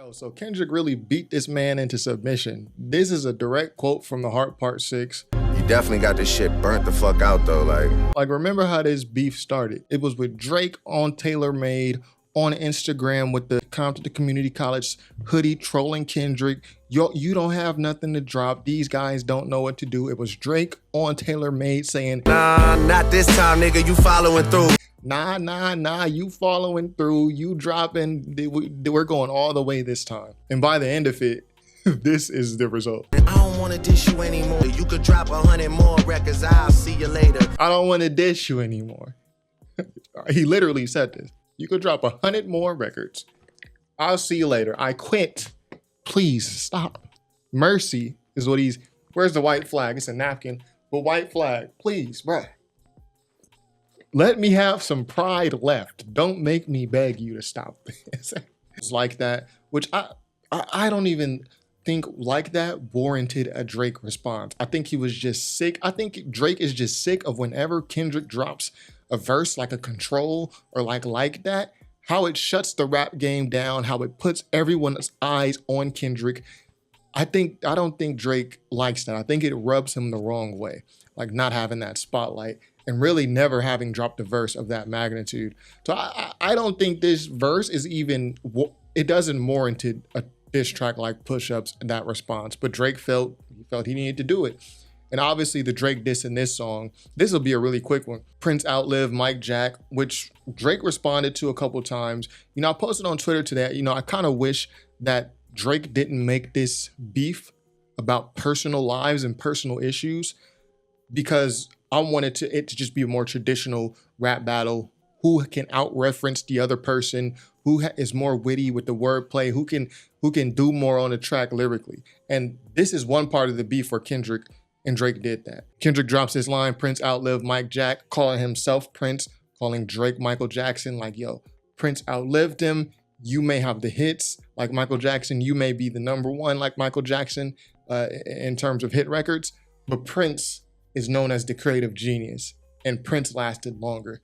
Yo, so Kendrick really beat this man into submission. This is a direct quote from The Heart Part 6. You definitely got this shit burnt the fuck out though, Like, remember how this beef started? It was with Drake on TaylorMade on Instagram with the Compton Community College hoodie trolling Kendrick. Yo, you don't have nothing to drop. These guys don't know what to do. It was Drake on TaylorMade saying, Nah, not this time, nigga, you following through. Nah, you following through, you dropping, we're going all the way this time. And by the end of it, this is the result. I don't wanna dish you anymore. You could drop 100 more records, I'll see you later. I don't want to dish you anymore. He literally said this. You could drop 100 more records. I'll see you later. I quit. Please stop. Mercy is what he's, where's the white flag? It's a napkin, but white flag, please, bruh. Let me have some pride left. Don't make me beg you to stop this. It's like that, which I don't even think like that warranted a Drake response. I think he was just sick. I think Drake is just sick of whenever Kendrick drops a verse like a Control or like that, how it shuts the rap game down, how it puts everyone's eyes on Kendrick. I don't think Drake likes that. I think it rubs him the wrong way, like not having that spotlight and really never having dropped a verse of that magnitude. So I don't think this verse is even, it doesn't warrant a diss track like Push-Ups and that response, but Drake felt he needed to do it. And obviously the Drake diss in this song, this will be a really quick one. Prince outlived Mike Jack, which Drake responded to a couple times. You know, I posted on Twitter today, I kind of wish that Drake didn't make this beef about personal lives and personal issues, because I wanted it to just be a more traditional rap battle. Who can out-reference the other person? Who is more witty with the wordplay? Who can do more on the track lyrically? And this is one part of the beef where Kendrick and Drake did that. Kendrick drops his line, Prince outlived Mike Jack, calling himself Prince, calling Drake Michael Jackson, like, yo, Prince outlived him. You may have the hits like Michael Jackson. You may be the #1 like Michael Jackson in terms of hit records, but Prince is known as the creative genius, and Prince lasted longer.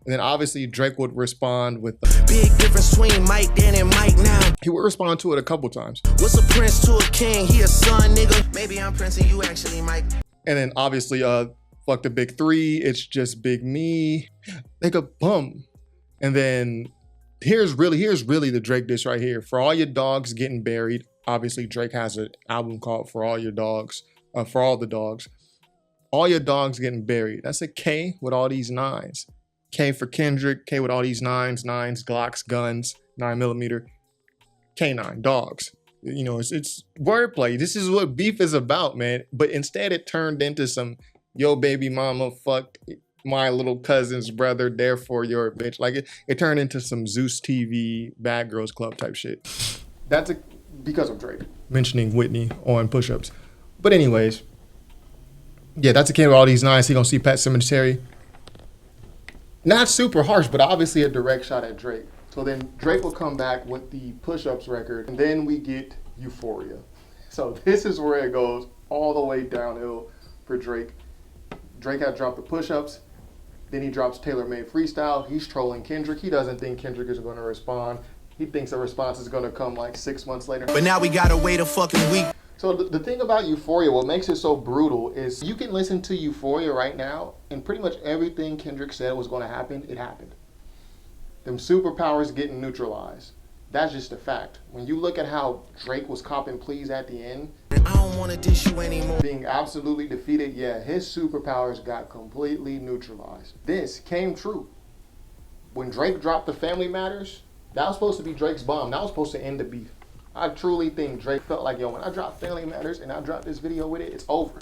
And then obviously Drake would respond with big difference between Mike then and Mike now. He would respond to it a couple times. What's a prince to a king? He a son, nigga. Maybe I'm Prince and you actually Mike. And then obviously fuck the big three. It's just big me. Nigga bum. And then here's really the Drake diss right here. For all your dogs getting buried. Obviously Drake has an album called For All Your Dogs, For All the Dogs. All your dogs getting buried. That's a K with all these nines. K for Kendrick, K with all these nines, Glocks, guns, 9mm, K9, dogs. You know, it's wordplay. This is what beef is about, man. But instead it turned into some, yo baby mama fucked my little cousin's brother, therefore you're a bitch. Like it turned into some Zeus TV, Bad Girls Club type shit. That's because of Drake mentioning Whitney on Push-Ups. But anyways, yeah, that's a kid with all these nines. He gonna see Pet Cemetery. Not super harsh, but obviously a direct shot at Drake. So then Drake will come back with the Push-Ups record, and then we get Euphoria. So this is where it goes all the way downhill for Drake. Drake had dropped the Push-Ups, then he drops TaylorMade Freestyle. He's trolling Kendrick. He doesn't think Kendrick is gonna respond. He thinks a response is gonna come like 6 months later. But now we gotta wait a fucking week. So the thing about Euphoria, what makes it so brutal is you can listen to Euphoria right now and pretty much everything Kendrick said was going to happen, it happened. Them superpowers getting neutralized. That's just a fact. When you look at how Drake was copping pleas at the end, I don't want to dish you anymore. Being absolutely defeated, yeah, his superpowers got completely neutralized. This came true. When Drake dropped the Family Matters, that was supposed to be Drake's bomb. That was supposed to end the beef. I truly think Drake felt like, yo, when I drop Family Matters and I drop this video with it, it's over.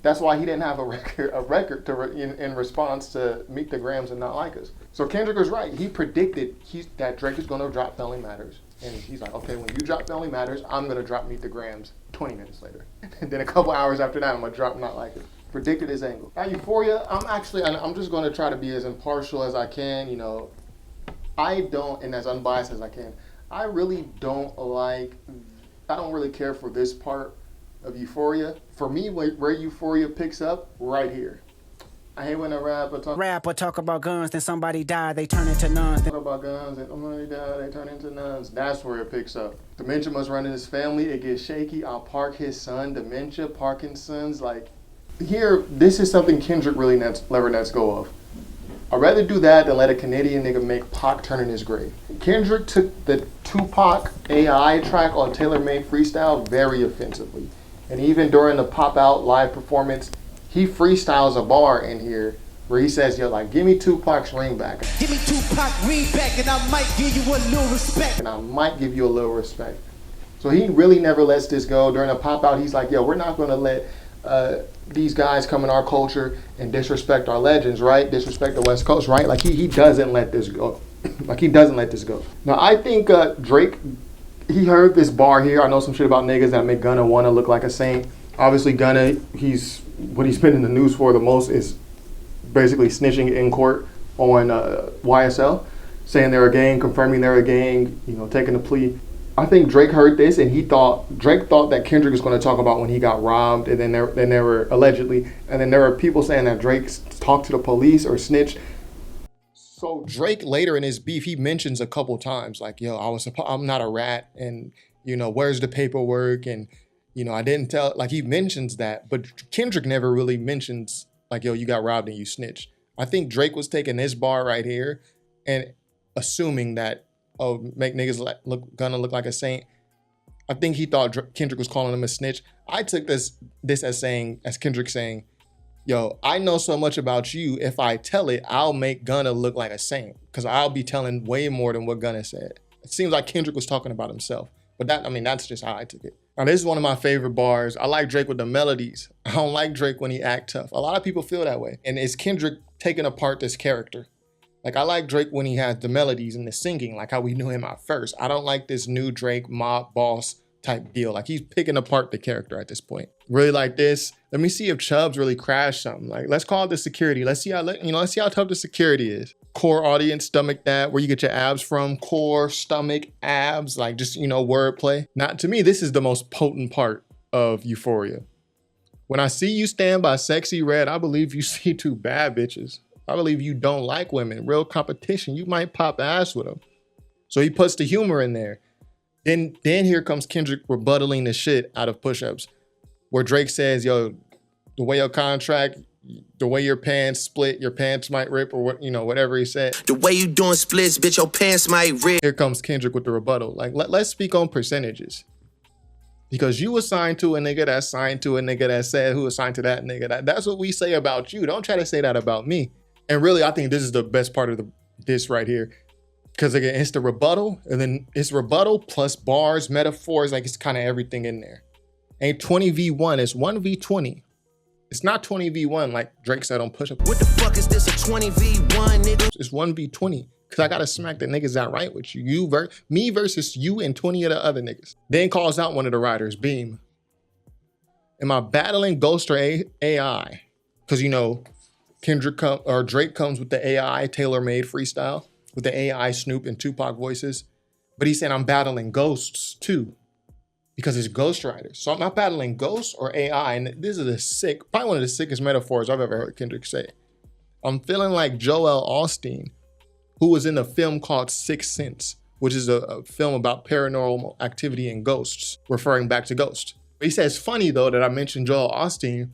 That's why he didn't have a record in response to Meet the Grams and Not Like Us. So Kendrick was right. He predicted that Drake is going to drop Family Matters. And he's like, okay, when you drop Family Matters, I'm going to drop Meet the Grams 20 minutes later. And then a couple hours after that, I'm going to drop Not Like Us. Predicted his angle. At Euphoria, I'm just going to try to be as impartial as I can. You know, I don't, and as unbiased as I can. I really don't really care for this part of Euphoria. For me, where Euphoria picks up, right here. I hate when a rapper talk about guns, then somebody die, they turn into nuns. Talk about guns, and somebody die, they turn into nuns. That's where it picks up. Dementia must run in his family. It gets shaky. I'll park his son. Dementia, Parkinson's. Like, here, this is something Kendrick really never lets go of. I'd rather do that than let a Canadian nigga make Pac turn in his grave. Kendrick took the Tupac AI track on Taylor Made Freestyle very offensively. And even during the Pop Out live performance, he freestyles a bar in here where he says, yo, like, give me Tupac's ring back. Give me Tupac ring back and I might give you a little respect. And I might give you a little respect. So he really never lets this go. During a Pop Out, he's like, yo, we're not gonna let these guys come in our culture and disrespect our legends, right? Disrespect the West Coast, right? Like he doesn't let this go. Like he doesn't let this go. Now I think Drake, he heard this bar here. I know some shit about niggas that make Gunna wanna look like a saint. Obviously Gunna, what he's been in the news for the most is basically snitching in court on YSL, saying they're a gang, confirming they're a gang, you know, taking a plea. I think Drake heard this and Drake thought that Kendrick was going to talk about when he got robbed, and then there were allegedly, and then there were people saying that Drake talked to the police or snitched. So Drake later in his beef, he mentions a couple times like, yo, I'm not a rat, and you know, where's the paperwork, and you know, I didn't tell, like he mentions that, but Kendrick never really mentions like, yo, you got robbed and you snitched. I think Drake was taking this bar right here and assuming that, oh, make niggas gonna look like a saint. I think he thought Kendrick was calling him a snitch. I took this as Kendrick saying, yo, I know so much about you, if I tell it, I'll make Gunna look like a saint because I'll be telling way more than what Gunna said. It seems like Kendrick was talking about himself. But that's just how I took it. Now, this is one of my favorite bars. I like Drake with the melodies. I don't like Drake when he act tough. A lot of people feel that way. And it's Kendrick taking apart this character. Like, I like Drake when he has the melodies and the singing, like how we knew him at first. I don't like this new Drake mob boss type deal. Like, he's picking apart the character at this point. Really like this. Let me see if Chubbs really crashed something. Like, let's call it the security. Let's see how tough the security is. Core audience, stomach that, where you get your abs from. Core, stomach, abs, like just, you know, wordplay. Not to me, this is the most potent part of Euphoria. When I see you stand by Sexy Red, I believe you see two bad bitches. I believe you don't like women. Real competition. You might pop ass with them. So he puts the humor in there. Then here comes Kendrick rebuttaling the shit out of push-ups, where Drake says, yo, the way your contract, the way your pants split, your pants might rip, or what, you know, whatever he said. The way you doing splits, bitch, your pants might rip. Here comes Kendrick with the rebuttal. Like, let's speak on percentages. Because you assigned to a nigga that signed to a nigga that said who assigned to that nigga. That's what we say about you. Don't try to say that about me. And really, I think this is the best part of this right here. Because again, it's the rebuttal, and then it's rebuttal plus bars, metaphors, like it's kind of everything in there. Ain't 20v1, it's 1v20. It's not 20v1 like Drake said on Push Up. What the fuck is this, a 20v1, nigga? It's 1v20, because I gotta smack the niggas out right with you. Me versus you and 20 of the other niggas. Then calls out one of the riders, Beam. Am I battling Ghost or AI? Because, you know, Drake comes with the AI tailor-made freestyle with the AI Snoop and Tupac voices. But he's saying I'm battling ghosts too, because it's Ghost Riders. So I'm not battling ghosts or AI. And this is probably one of the sickest metaphors I've ever heard Kendrick say. I'm feeling like Joel Osteen, who was in a film called Sixth Sense, which is a film about paranormal activity and ghosts, referring back to Ghost. But he says, funny though that I mentioned Joel Osteen.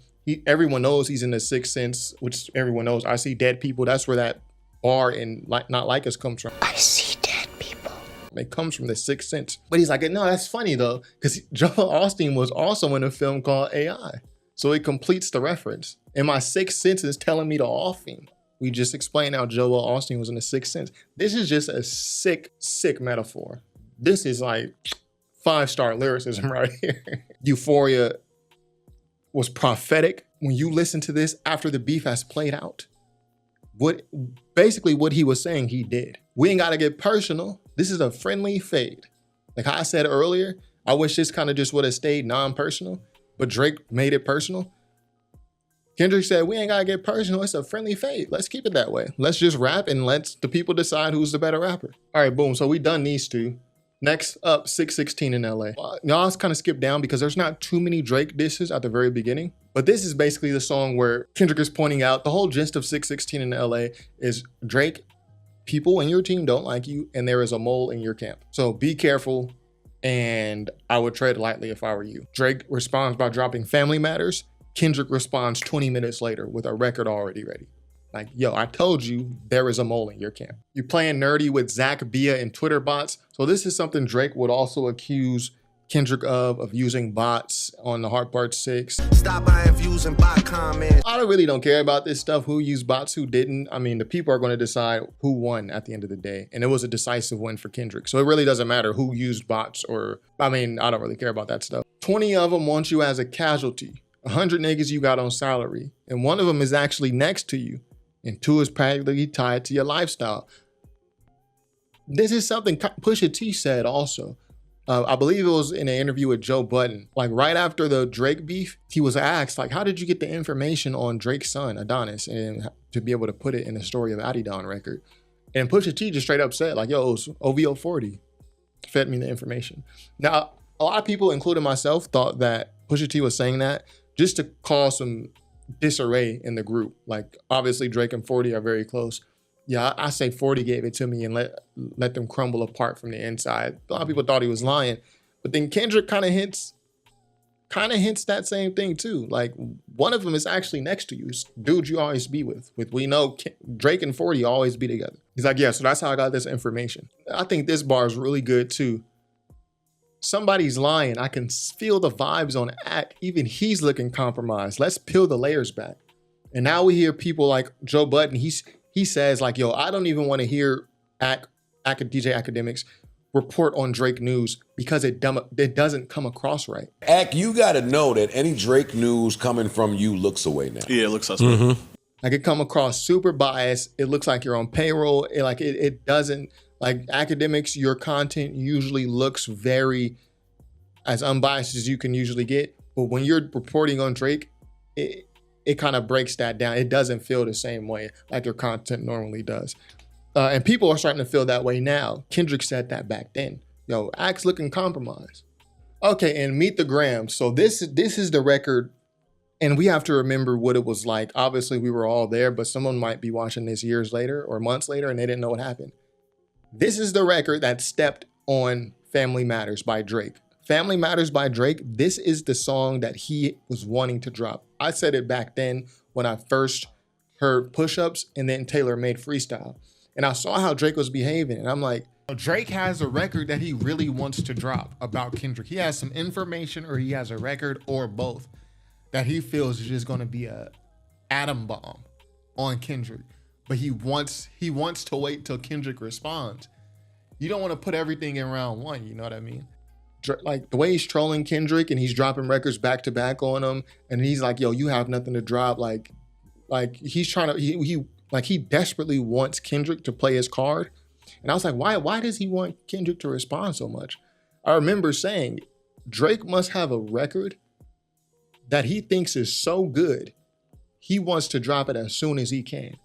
Everyone knows he's in the Sixth Sense, which everyone knows. I see dead people. That's where that bar in Not Like Us comes from. I see dead people. It comes from the Sixth Sense. But he's like, no, that's funny though, because Joel Osteen was also in a film called AI. So it completes the reference. And my Sixth Sense is telling me to off him. We just explained how Joel Osteen was in the Sixth Sense. This is just a sick, sick metaphor. This is like 5-star lyricism right here. Euphoria was prophetic. When you listen to this after the beef has played out, basically what he was saying, he did. We ain't gotta get personal. This is a friendly fade. Like I said earlier, I wish this kind of just would have stayed non-personal, but Drake made it personal. Kendrick said, we ain't gotta get personal. It's a friendly fade. Let's keep it that way. Let's just rap and let the people decide who's the better rapper. All right, boom. So we done these two. Next up, 616 in LA. Y'all kind of skip down because there's not too many Drake disses at the very beginning. But this is basically the song where Kendrick is pointing out the whole gist of 616 in LA is Drake, people in your team don't like you, and there is a mole in your camp. So be careful, and I would tread lightly if I were you. Drake responds by dropping Family Matters. Kendrick responds 20 minutes later with a record already ready. Like, yo, I told you there is a mole in your camp. You playing nerdy with Zach Bia and Twitter bots. So this is something Drake would also accuse Kendrick of using bots on the Hard Part 6. Stop buying views and bot comments. I really don't care about this stuff, who used bots, who didn't. I mean, the people are going to decide who won at the end of the day. And it was a decisive win for Kendrick. So it really doesn't matter who used bots or, I mean, I don't really care about that stuff. 20 of them want you as a casualty. 100 niggas you got on salary. And one of them is actually next to you. And 2 is practically tied to your lifestyle. This is something Pusha T said also. I believe it was in an interview with Joe Budden. Like right after the Drake beef, he was asked, like, how did you get the information on Drake's son, Adonis, and to be able to put it in the story of Adidon record? And Pusha T just straight up said, like, yo, it was OVO 40 fed me the information. Now, a lot of people, including myself, thought that Pusha T was saying that just to cause some disarray in the group. Like, obviously, Drake and 40 are very close. Yeah, I say 40 gave it to me and let them crumble apart from the inside. A lot of people thought he was lying. But then Kendrick kind of hints that same thing too. Like, one of them is actually next to you. It's dude you always be with. We know Drake and 40 always be together. He's like, yeah, so that's how I got this information. I think this bar is really good too. Somebody's lying. I can feel the vibes on Act. Even he's looking compromised. Let's peel the layers back. And now we hear people like Joe Budden. He says like, yo, I don't even want to hear DJ Academics report on Drake news because it doesn't come across right. Ak, you got to know that any Drake news coming from you looks away now. Yeah, it looks suspect. Like, it come across super biased. It looks like you're on payroll. It doesn't, like, Academics, your content usually looks very as unbiased as you can usually get. But when you're reporting on Drake, it kind of breaks that down. It doesn't feel the same way like your content normally does. And people are starting to feel that way now. Kendrick said that back then. Yo, Act's looking compromised. Okay, and Meet the Grams. So this is the record, and we have to remember what it was like. Obviously, we were all there, but someone might be watching this years later or months later, and they didn't know what happened. This is the record that stepped on Family Matters by Drake. Family Matters by Drake, this is the song that he was wanting to drop. I said it back then when I first heard Push-Ups and then Taylor Made Freestyle. And I saw how Drake was behaving, and I'm like, Drake has a record that he really wants to drop about Kendrick. He has some information, or he has a record, or both, that he feels is just gonna be a atom bomb on Kendrick. But he wants to wait till Kendrick responds. You don't want to put everything in round one, you know what I mean? Like, the way he's trolling Kendrick and he's dropping records back to back on him, and he's like, yo, you have nothing to drop. Like he's trying to, he desperately wants Kendrick to play his card. And I was like, why does he want Kendrick to respond so much? I remember saying, Drake must have a record that he thinks is so good, he wants to drop it as soon as he can.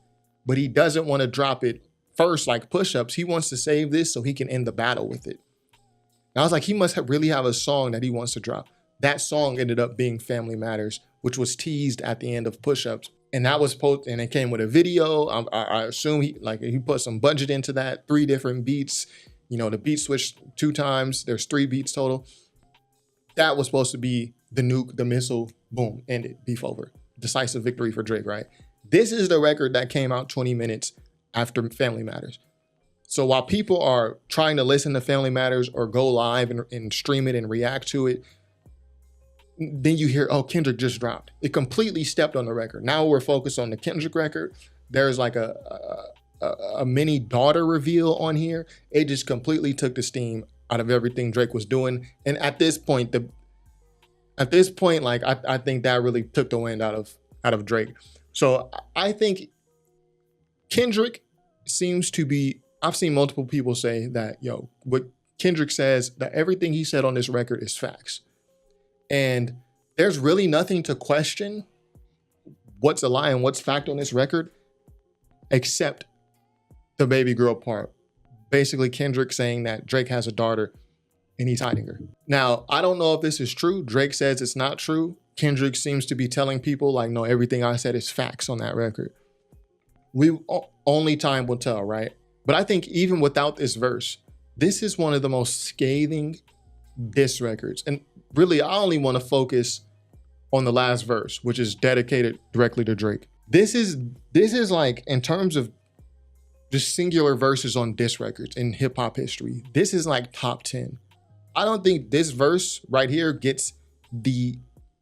But he doesn't want to drop it first like Push-Ups. He wants to save this so he can end the battle with it. And I was like, he must really have a song that he wants to drop. That song ended up being Family Matters, which was teased at the end of Push-Ups. And that was and it came with a video. I assume he put some budget into that, 3 different beats. You know, the beat switched 2 times. There's 3 beats total. That was supposed to be the nuke, the missile, boom, ended, beef over. Decisive victory for Drake, right? This is the record that came out 20 minutes after Family Matters. So while people are trying to listen to Family Matters or go live and stream it and react to it, then you hear, oh, Kendrick just dropped. It completely stepped on the record. Now we're focused on the Kendrick record. There's like a mini daughter reveal on here. It just completely took the steam out of everything Drake was doing. And at this point, like I think that really took the wind out of Drake. So I think Kendrick seems to be, I've seen multiple people say that, yo, what Kendrick says, that everything he said on this record is facts. And there's really nothing to question what's a lie and what's fact on this record, except the baby girl part. Basically, Kendrick saying that Drake has a daughter and he's hiding her. Now, I don't know if this is true. Drake says it's not true. Kendrick seems to be telling people like, no, everything I said is facts on that record. Only time will tell, right? But I think even without this verse, this is one of the most scathing diss records. And really, I only want to focus on the last verse, which is dedicated directly to Drake. This is like, in terms of just singular verses on diss records in hip hop history, this is like top 10. I don't think this verse right here gets the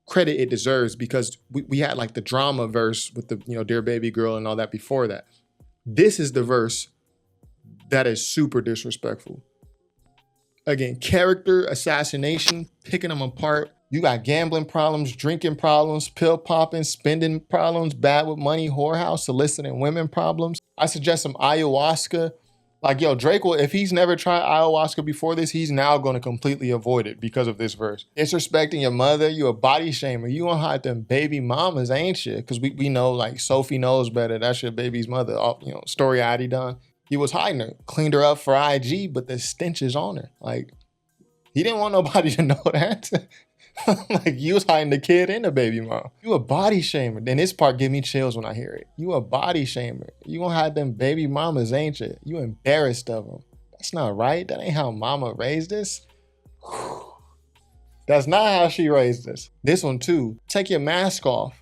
credit it deserves, because we had like the drama verse with the, Dear Baby Girl and all that before that. This is the verse that is super disrespectful. Again, character assassination, picking them apart. You got gambling problems, drinking problems, pill popping, spending problems, bad with money, whorehouse, soliciting women problems. I suggest some ayahuasca. Like, yo, Drake will, if he's never tried ayahuasca before this, he's now going to completely avoid it because of this verse. Disrespecting your mother, you a body shamer. You gonna hide them baby mamas, ain't you? Because we know, like, Sophie knows better. That's your baby's mother. Story Addy done. He was hiding her, cleaned her up for IG, but the stench is on her. Like, he didn't want nobody to know that. Like, you was hiding the kid and the baby mom. You a body shamer. Then this part give me chills when I hear it. You a body shamer. You gonna hide them baby mamas, ain't you? You embarrassed of them. That's not right. That ain't how mama raised us. That's not how she raised us. This one too. Take your mask off.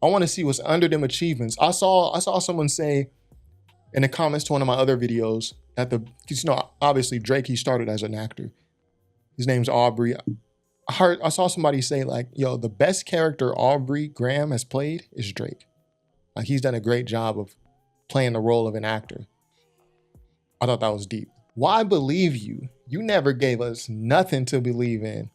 I want to see what's under them achievements. I saw someone say in the comments to one of my other videos that obviously Drake, he started as an actor. His name's Aubrey. I saw somebody say like, yo, the best character Aubrey Graham has played is Drake. Like, he's done a great job of playing the role of an actor. I thought that was deep. Why believe you? You never gave us nothing to believe in.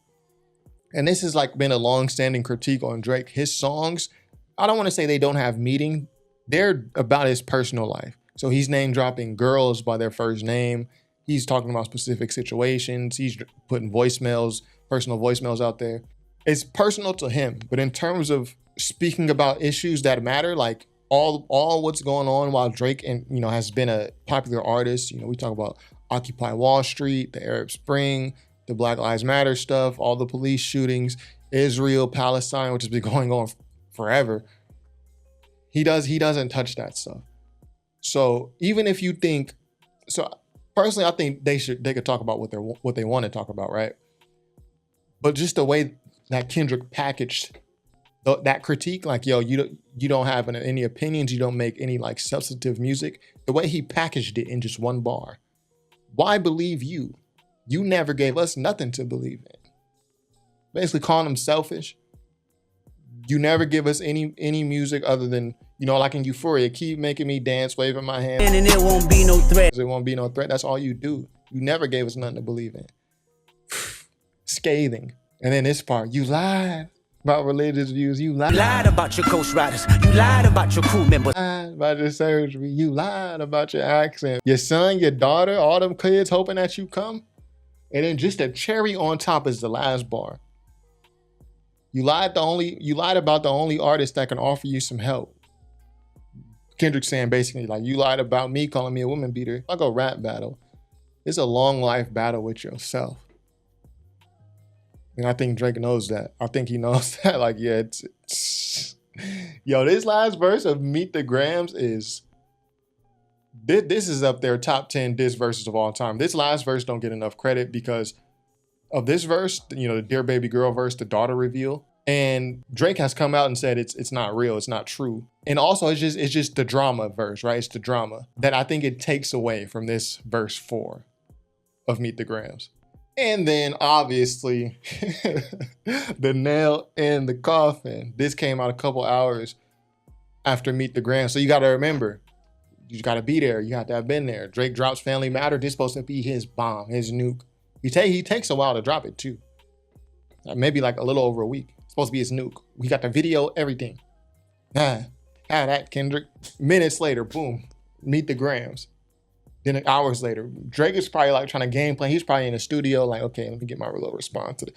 And this has like been a long-standing critique on Drake. His songs, I don't want to say they don't have meaning. They're about his personal life. So he's name dropping girls by their first name. He's talking about specific situations. He's putting personal voicemails out there. It's personal to him, but in terms of speaking about issues that matter, like all what's going on while Drake has been a popular artist. We talk about Occupy Wall Street, the Arab Spring, the Black Lives Matter stuff, all the police shootings, Israel, Palestine, which has been going on forever. He doesn't touch that stuff. So even if you think, personally, I think they could talk about what they want to talk about, right? But just the way that Kendrick packaged that critique, like, yo, you don't have any opinions, you don't make any like substantive music. The way he packaged it in just one bar. Why believe you? You never gave us nothing to believe in. Basically calling him selfish. You never give us any music other than, like in Euphoria, keep making me dance, waving my hand. And it won't be no threat. It won't be no threat. That's all you do. You never gave us nothing to believe in. Scathing. And then this part, you lied about religious views. You lied About your ghost riders. You lied about your crew members. Lied about your surgery. You lied about your accent. Your son, your daughter, all them kids hoping that you come. And then just a cherry on top is the last bar. You lied about the only artist that can offer you some help. Kendrick saying basically like, you lied about me calling me a woman beater. I'll go rap battle. It's a long life battle with yourself. And I think Drake knows that. I think he knows that. Like, yeah, yo, this last verse of Meet the Grams is, this is up there top 10 diss verses of all time. This last verse don't get enough credit because of this verse, the Dear Baby Girl verse, the daughter reveal. And Drake has come out and said it's not real, it's not true. And also it's just the drama verse, right? It's the drama that I think it takes away from this verse 4 of Meet the Grams. And then obviously the nail in the coffin. This came out a couple hours after Meet the Grams. So you gotta remember, you gotta be there. You have to have been there. Drake drops Family Matter. This is supposed to be his bomb, his nuke. He takes a while to drop it too. Maybe like a little over a week. It's supposed to be his nuke. We got the video, everything. That Kendrick. Minutes later, boom, Meet the Grams. Then hours later, Drake is probably like trying to game plan. He's probably in the studio like, okay, let me get my little response to it.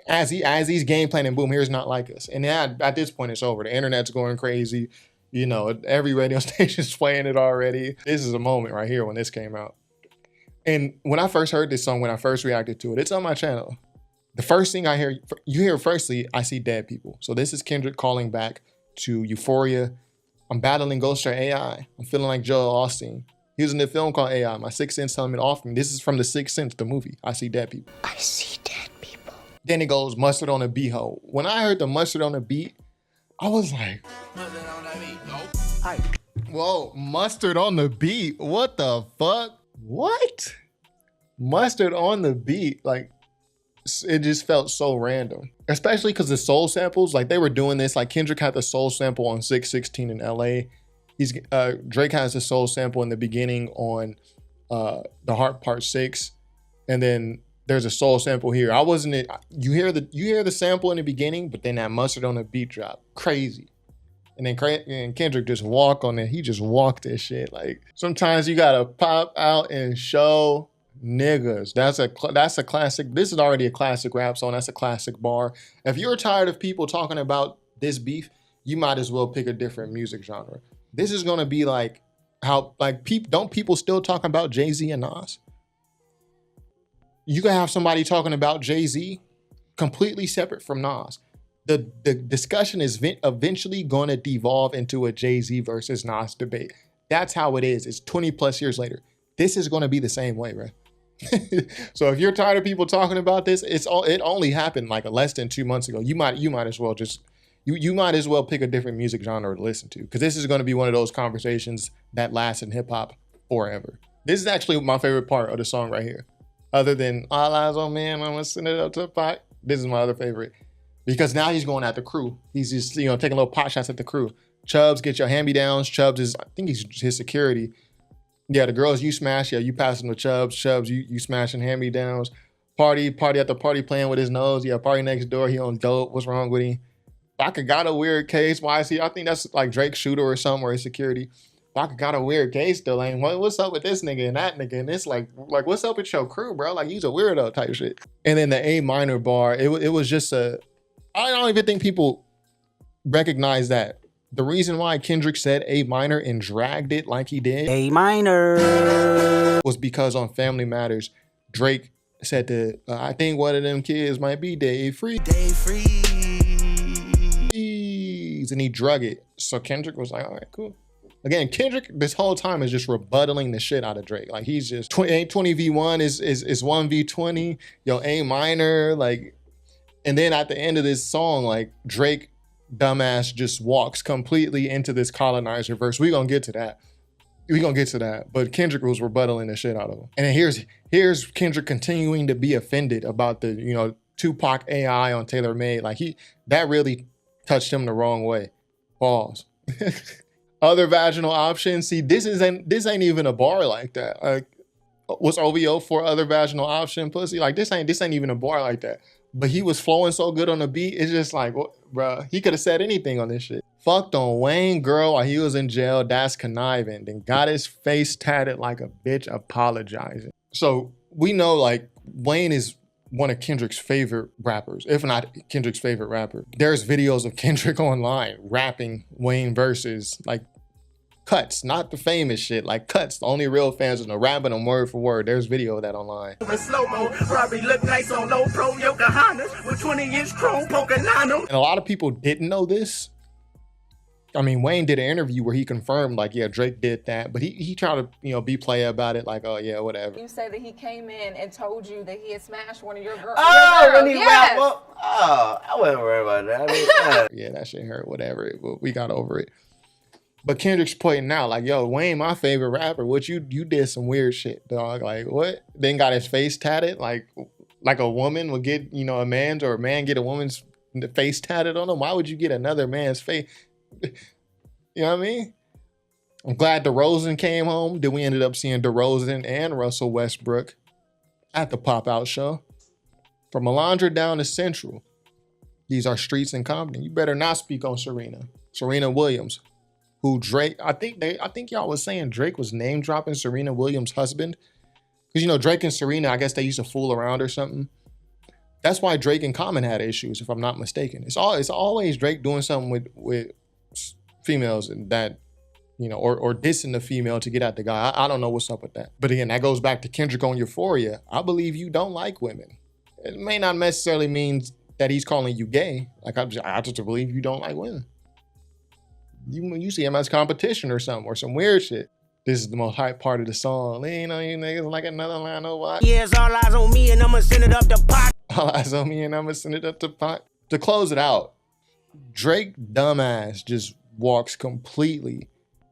As he's game planning, boom, here's Not Like Us. And at this point, it's over. The internet's going crazy. Every radio station's playing it already. This is a moment right here when this came out. And when I first heard this song, when I first reacted to it, it's on my channel. The first thing you hear firstly, I see dead people. So this is Kendrick calling back to Euphoria. I'm battling ghosts or AI. I'm feeling like Joel Osteen. He was in the film called AI. My sixth sense telling me to off me. This is from the Sixth Sense, the movie. I see dead people. I see dead people. Then it goes mustard on a beat hoe. When I heard the mustard on the beat, I was like, whoa, mustard on the beat. What the fuck? What? Mustard on the beat. Like, it just felt so random. Especially because the soul samples, like they were doing this, like Kendrick had the soul sample on 616 in LA. Drake has the soul sample in the beginning on The Heart Part 6. And then there's a soul sample here. You hear the sample in the beginning, but then that mustard on the beat drop. Crazy. And then Kendrick just walk on it. He just walked this shit. Like sometimes you gotta pop out and show niggas. That's a classic. This is already a classic rap song. That's a classic bar. If you're tired of people talking about this beef, you might as well pick a different music genre. This is gonna be like how don't people still talk about Jay-Z and Nas? You can have somebody talking about Jay-Z completely separate from Nas. The discussion is eventually going to devolve into a Jay-Z versus Nas debate. That's how it is. It's 20 plus years later. This is going to be the same way, bro. So if you're tired of people talking about this, it only happened like less than 2 months ago. You might as well you might as well pick a different music genre to listen to, because this is going to be one of those conversations that lasts in hip hop forever. This is actually my favorite part of the song right here. Other than All Eyes on Me, I'm gonna send it up to the pot. This is my other favorite. Because now he's going at the crew. He's just, taking little pot shots at the crew. Chubbs, get your hand-me-downs. Chubbs is, I think he's his security. Yeah, the girls you smash. Yeah, you passing the Chubbs. Chubbs, you smashing hand-me-downs. Party at the party playing with his nose. Yeah, party next door. He on dope. What's wrong with him? Baka got a weird case. Why is he? I think that's like Drake Shooter or something, or his security. Baka got a weird case though. Like, what's up with this nigga and that nigga? And it's like what's up with your crew, bro? Like, he's a weirdo type shit. And then the A minor bar, it was just I don't even think people recognize that. The reason why Kendrick said A minor and dragged it like he did A minor was because on Family Matters, Drake said that I think one of them kids might be Dave Freeze. And he drug it. So Kendrick was like, all right, cool. Again, Kendrick this whole time is just rebuttaling the shit out of Drake. Like, he's just 20v1 is 1v20. Yo, A minor, like. And then at the end of this song, like, Drake, dumbass, just walks completely into this colonizer verse. We're going to get to that. But Kendrick was rebuttaling the shit out of him. And then here's Kendrick continuing to be offended about the, Tupac AI on Taylor Made. Like, that really touched him the wrong way. Pause. Other vaginal options. See, this ain't even a bar like that. Like, what's OVO for other vaginal option pussy? Like, this ain't even a bar like that. But he was flowing so good on the beat. It's just like, bruh, he could have said anything on this shit. Fucked on Wayne girl while he was in jail. That's conniving. Then got his face tatted like a bitch apologizing. So we know, like, Wayne is one of Kendrick's favorite rappers, if not Kendrick's favorite rapper. There's videos of Kendrick online rapping Wayne verses, like cuts, not the famous shit, like cuts. The only real fans are rapping them word for word. There's video of that online. And a lot of people didn't know this. I mean, Wayne did an interview where he confirmed, like, yeah, Drake did that, but he tried to, be playa about it, like, oh yeah, whatever. You say that he came in and told you that he had smashed one of your girls. Oh, when he wrapped up? Oh, I wasn't worried about that. I mean, yeah, that shit hurt, whatever. We got over it. But Kendrick's pointing out, like, yo, Wayne, my favorite rapper, what you did some weird shit, dog. Like, what? Then got his face tatted, like a woman would get, a man's, or a man get a woman's face tatted on him. Why would you get another man's face? You know what I mean? I'm glad DeRozan came home. Then we ended up seeing DeRozan and Russell Westbrook at the Pop-Out show. From Alondra down to Central. These are streets in Compton. You better not speak on Serena Williams, who Drake, I think y'all was saying Drake was name dropping Serena Williams' husband. Because, Drake and Serena, I guess they used to fool around or something. That's why Drake and Common had issues, if I'm not mistaken. It's always Drake doing something with females that, or dissing the female to get at the guy. I don't know what's up with that. But again, that goes back to Kendrick on Euphoria. I believe you don't like women. It may not necessarily mean that he's calling you gay. Like I just believe you don't like women. You see him as competition or something, or some weird shit. This is the most hype part of the song. Lean on you niggas like another line of what? Yeah, it's all eyes on me and I'ma send it up the pot. All eyes on me and I'ma send it up to pot. To close it out, Drake dumbass just walks completely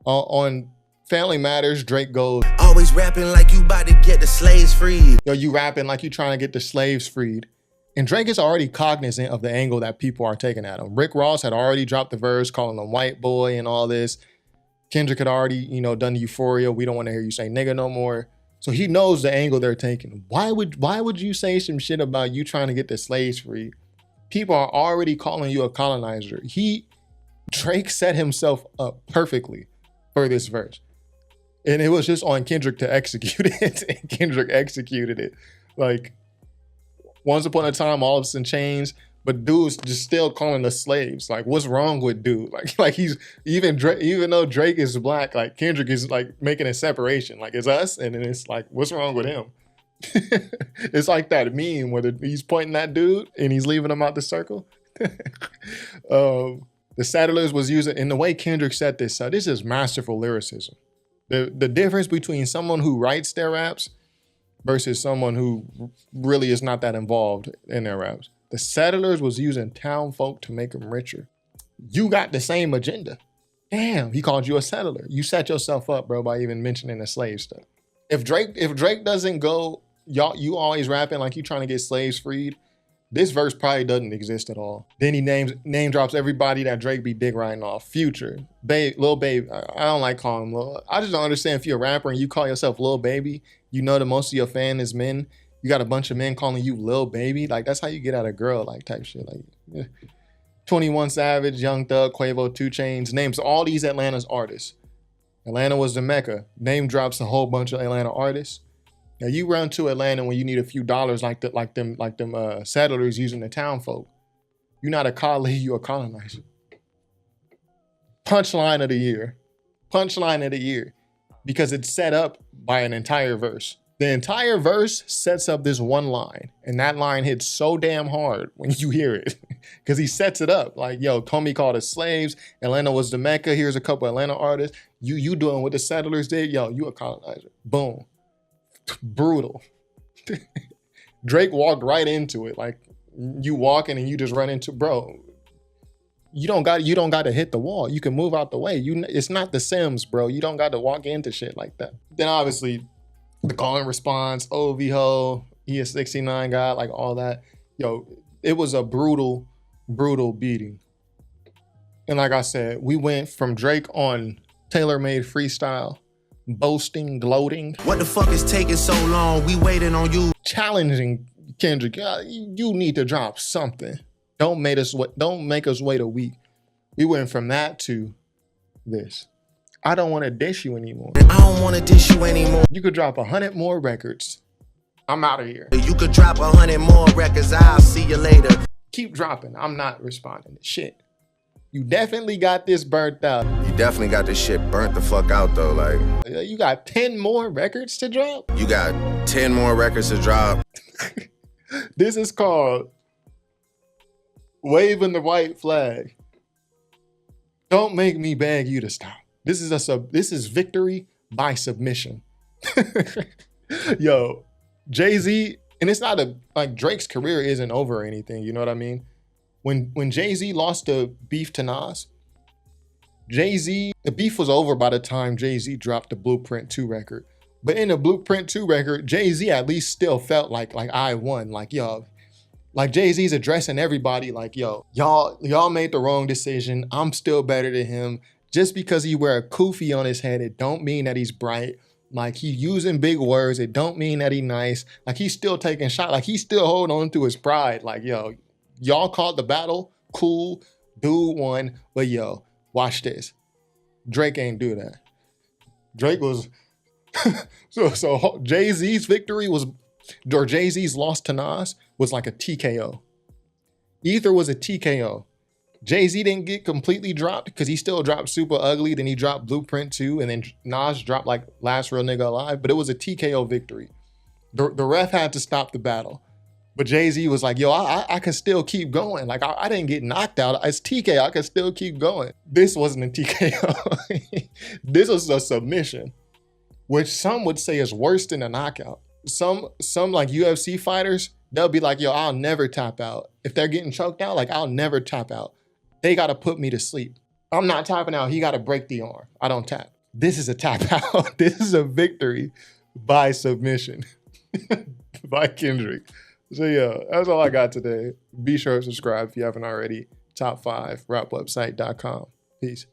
on Family Matters. Drake goes, Always rapping like you about to get the slaves freed. yo, you rapping like you trying to get the slaves freed. And Drake is already cognizant of the angle that people are taking at him. Rick Ross had already dropped the verse calling him white boy and all this. Kendrick had already, done Euphoria. We don't want to hear you say nigga no more. So he knows the angle they're taking. Why would you say some shit about you trying to get the slaves free? People are already calling you a colonizer. Drake set himself up perfectly for this verse. And it was just on Kendrick to execute it. And Kendrick executed it. Like, once upon a time, all of us in chains, but dude's just still calling us slaves. Like, what's wrong with dude? Like he's even though Drake is black, like Kendrick is like making a separation. Like, it's us, and then it's like, what's wrong with him? It's like that meme where he's pointing at dude and he's leaving him out the circle. The Settlers was using, in the way Kendrick said this, this is masterful lyricism. The difference between someone who writes their raps versus someone who really is not that involved in their raps. The Settlers was using town folk to make them richer. You got the same agenda. Damn, he called you a settler. You set yourself up, bro, by even mentioning the slave stuff. If Drake doesn't go, you always rapping like you trying to get slaves freed, this verse probably doesn't exist at all. Then he name drops everybody that Drake be dick riding off. Future, Babe, Lil Baby. I don't like calling him Lil. I just don't understand if you're a rapper and you call yourself Lil Baby, you know that most of your fan is men. You got a bunch of men calling you Lil Baby. Like, that's how you get at a girl, like, type shit. Like, yeah. 21 Savage, Young Thug, Quavo, 2 Chainz, names all these Atlanta's artists. Atlanta was the Mecca. Name drops a whole bunch of Atlanta artists. Now you run to Atlanta when you need a few dollars, like them settlers using the town folk. You're not a colleague, you're a colonizer. Punchline of the year. Punchline of the year. Because it's set up by an entire verse. The entire verse sets up this one line, and that line hits so damn hard when you hear it, because he sets it up like, yo, Tommy called us slaves. Atlanta was the Mecca. Here's a couple Atlanta artists. You doing what the settlers did. Yo, you a colonizer. Boom. Brutal. Drake walked right into it. Like, you walking and you just run into, bro. You don't got to hit the wall. You can move out the way. It's not The Sims, bro. You don't got to walk into shit like that. Then obviously, the call and response, OVO, he a 69 guy, like all that. Yo, it was a brutal, brutal beating. And like I said, we went from Drake on tailor-made freestyle, boasting, gloating. What the fuck is taking so long? We waiting on you. Challenging Kendrick. You need to drop something. Don't make us wait a week. We went from that to this. I don't want to dish you anymore. I don't want to dish you anymore. You could drop 100 more records. I'm out of here. You could drop 100 more records. I'll see you later. Keep dropping. I'm not responding to shit. You definitely got this burnt out. You definitely got this shit burnt the fuck out though. Like, You got 10 more records to drop? you got 10 more records to drop. This is called Waving the White Flag. Don't make me beg you to stop. This is victory by submission. Yo, Jay-Z, and it's not like Drake's career isn't over or anything, you know what I mean? When Jay-Z lost the beef to Nas, the beef was over by the time Jay-Z dropped the Blueprint 2 record. But in the Blueprint 2 record, Jay-Z at least still felt like I won. Like, yo, like Jay-Z's addressing everybody like, yo, y'all made the wrong decision. I'm still better than him. Just because he wear a kufi on his head, it don't mean that he's bright. Like, he using big words, it don't mean that he nice. Like, he's still taking shots. Like, he's still holding on to his pride. Like, yo, y'all caught the battle, cool, dude won, but yo, watch this. Drake ain't do that. Drake was, so Jay-Z's victory was, or Jay-Z's loss to Nas was like a TKO. Ether was a TKO. Jay-Z didn't get completely dropped because he still dropped Super Ugly, then he dropped Blueprint 2, and then Nas dropped like Last Real Nigga Alive, but it was a TKO victory. The ref had to stop the battle. But Jay-Z was like, yo, I can still keep going. Like, I didn't get knocked out. It's TKO. I can still keep going. This wasn't a TKO. This was a submission, which some would say is worse than a knockout. Some like UFC fighters, they'll be like, yo, I'll never tap out. If they're getting choked out, like, I'll never tap out. They got to put me to sleep. I'm not tapping out. He got to break the arm. I don't tap. This is a tap out. This is a victory by submission by Kendrick. So yeah, that's all I got today. Be sure to subscribe if you haven't already. Top 5, rapwebsite.com. Peace.